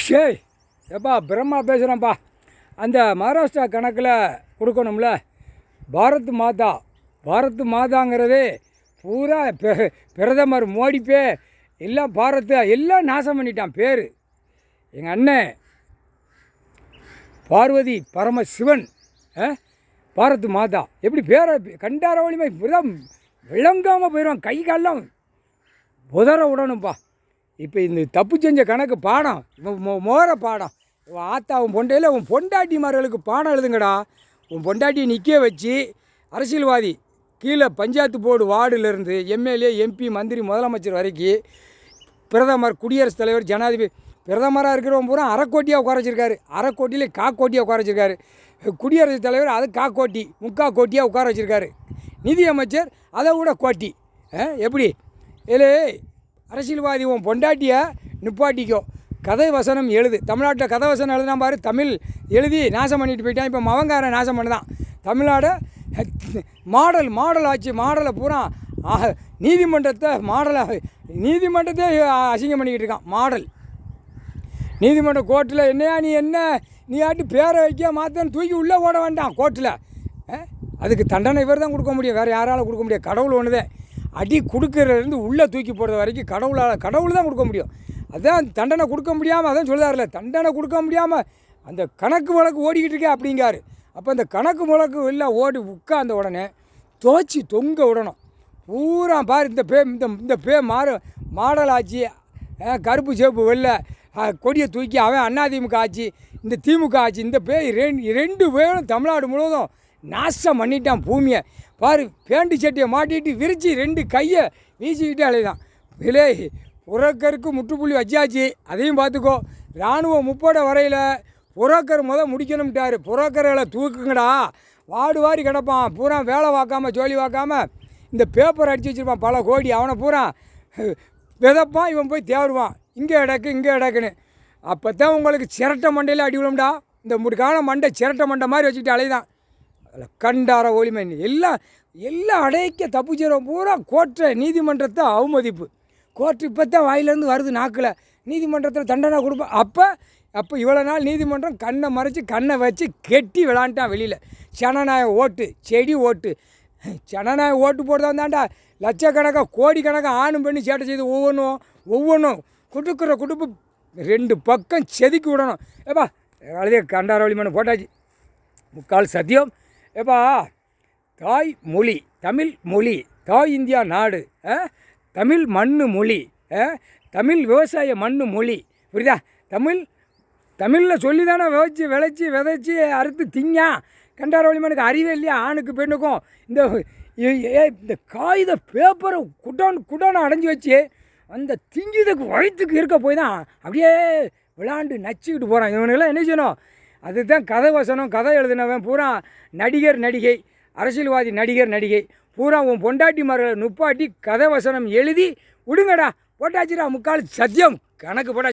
ஷே எப்பா பிரம்மா பேசுகிறேன்ப்பா. அந்த மகாராஷ்டிரா கணக்கில் கொடுக்கணும்ல. பாரத் மாதாங்கிறது பூரா பிரதமர் மோடிப்பே எல்லாம் பாரத்தை எல்லாம் நாசம் பண்ணிட்டான் பேர். எங்கள் அண்ணன் பார்வதி பரமசிவன் பாரத் மாதா எப்படி பேரை கண்டார வலிமை விளங்காமல் போயிடுவான். கை காலெலாம் உதற விடணும்ப்பா. இப்போ இந்த தப்பு செஞ்ச கணக்கு பாடம் மோர பாடம். ஆத்தா உன் பொண்டையில் உன் பொண்டாட்டிமார்களுக்கு பாடம் எழுதுங்கடா. உன் பொண்டாட்டியை நிற்க வச்சு அரசியல்வாதி கீழே பஞ்சாயத்து போர்டு வார்டுலேருந்து எம்எல்ஏ எம்பி மந்திரி முதலமைச்சர் வரைக்கும் பிரதமர் குடியரசுத் தலைவர் ஜனாதிபதி பிரதமராக இருக்கிறவங்க பூரா அரைக்கோட்டியாக உட்கார அரைக்கோட்டியில் காக்கோட்டியாக உட்கார வச்சிருக்காரு. குடியரசுத் தலைவர் அது காக்கோட்டி கோட்டியாக உட்கார வச்சுருக்காரு. நிதியமைச்சர் அதை விட கோட்டி. எப்படி இல்லை அரசியல்வாதி உன் பொண்டாட்டியை நிப்பாட்டிக்கோ. கதை வசனம் எழுது. தமிழ்நாட்டில் கதை வசனம் எழுதுனா பாரு. தமிழ் எழுதி நாசம் பண்ணிட்டு போயிட்டான். இப்போ மவங்காரன் நாசம் பண்ணுதான். தமிழ்நாடு மாடல் ஆச்சு. மாடலை பூரா நீதிமன்றத்தை அசிங்கம் பண்ணிக்கிட்டு இருக்கான். மாடல் நீதிமன்ற கோர்ட்டில் என்னையா நீ ஆட்டி பேரை வைக்க மாற்றன்னு தூக்கி உள்ளே ஓட வேண்டாம் கோர்ட்டில். அதுக்கு தண்டனை இவர் தான் கொடுக்க முடியும், வேறு யாராலும் கொடுக்க முடியாது. கடவுள் ஒன்றுதே. அடி கொடுக்கறதுலேருந்து உள்ளே தூக்கி போடுறது வரைக்கும் கடவுள் தான் கொடுக்க முடியும். அதுதான் தண்டனை கொடுக்க முடியாமல் அதான் சொல்லுதார்ல, தண்டனை கொடுக்க முடியாமல் அந்த கணக்கு வழக்கு ஓடிக்கிட்டு இருக்கே அப்படிங்காரு. அப்போ அந்த கணக்கு வழக்கு எல்லாம் ஓடி உட்கார்ந்த உடனே துவச்சி தொங்க விடணும். பூரா பாரு இந்த பே மாடல் ஆச்சு. கருப்பு சேப்பு வெள்ளை கொடியை தூக்கி அவன் அதிமுக ஆச்சு, இந்த திமுக ஆச்சு. இந்த ரெண்டு பேரும் தமிழ்நாடு முழுவதும் நாசம் பண்ணிட்டான் பூமியை. பாரு பேண்டு சட்டியை மாட்டிட்டு விரித்து ரெண்டு கையை வீசிக்கிட்டே அலைதான். விலை புரோக்கருக்கு முற்றுப்புள்ளி வச்சாச்சு. அதையும் பார்த்துக்கோ. இராணுவம் முப்படை வரையில் புரோக்கர் முடிக்கணும்ட்டார். புரோக்கர்களை தூக்குங்கடா. வாடு வாரி கிடப்பான். பூரா வேலை பார்க்காம ஜோலி பார்க்காம இந்த பேப்பர் அடித்து வச்சுருப்பான் பல கோடி. அவனை பூரா விதப்பான். இவன் போய் தேடுவான் இங்கே இடக்குன்னு. அப்போ தான் உங்களுக்கு சிரட்டை மண்டையில் அடி விழும்டா. இந்த முடுக்கான மண்டை சிரட்டை மண்டை மாதிரி வச்சுக்கிட்டு அலைதான். அதில் கண்டார ஒளிமை எல்லாம் அடைக்க தப்பு செய்கிறோம். பூரா கோர்ட்டை நீதிமன்றத்தை அவமதிப்பு. கோர்ட்டு இப்போ தான் வாயிலேருந்து வருது நாக்கில். நீதிமன்றத்தில் தண்டனை கொடுப்பேன். அப்போ இவ்வளோ நாள் நீதிமன்றம் கண்ணை மறைச்சி கண்ணை வச்சு கெட்டி விளாண்டான் வெளியில். ஜனநாயக ஓட்டு செடி ஓட்டு. ஜனநாயக ஓட்டு போடுறதா தாண்டா லட்சக்கணக்காக கோடிக்கணக்காக ஆணும் பெண்ணு சேட்டை செய்து ஒவ்வொன்றும் குடுப்பு ரெண்டு பக்கம் செதுக்கி விடணும். ஏப்பா அழுதே கண்டார வழிமனு போட்டாச்சு. முக்கால் சத்தியம். ஏப்பா தாய் மொழி தமிழ் மொழி, தாய் இந்தியா நாடு, தமிழ் மண்ணு மொழி, தமிழ் விவசாய மண்ணு மொழி. புரியுதா? தமிழில் சொல்லி தானே விதைச்சி அறுத்து திங்கா. கண்டார வழிமனுக்கு அறிவே இல்லையா? ஆணுக்கு பெண்ணுக்கும் இந்த காகித பேப்பரை குடான அடைஞ்சி வச்சு அந்த திங்கிதுக்கு வயிற்றுக்கு இருக்க போய் தான் அப்படியே விளாண்டு நச்சிக்கிட்டு போகிறான். இவனுக்கெல்லாம் என்ன செய்யணும்? அதுதான் கதை வசனம். கதை எழுதினவன் பூரா நடிகர் நடிகை, அரசியல்வாதி நடிகர் நடிகை பூரா உன் பொண்டாட்டிமார்களை நுப்பாட்டி கதை வசனம் எழுதி விடுங்கடா. போட்டாச்சுடா முக்கால் சத்தியம் கணக்கு போட்டா.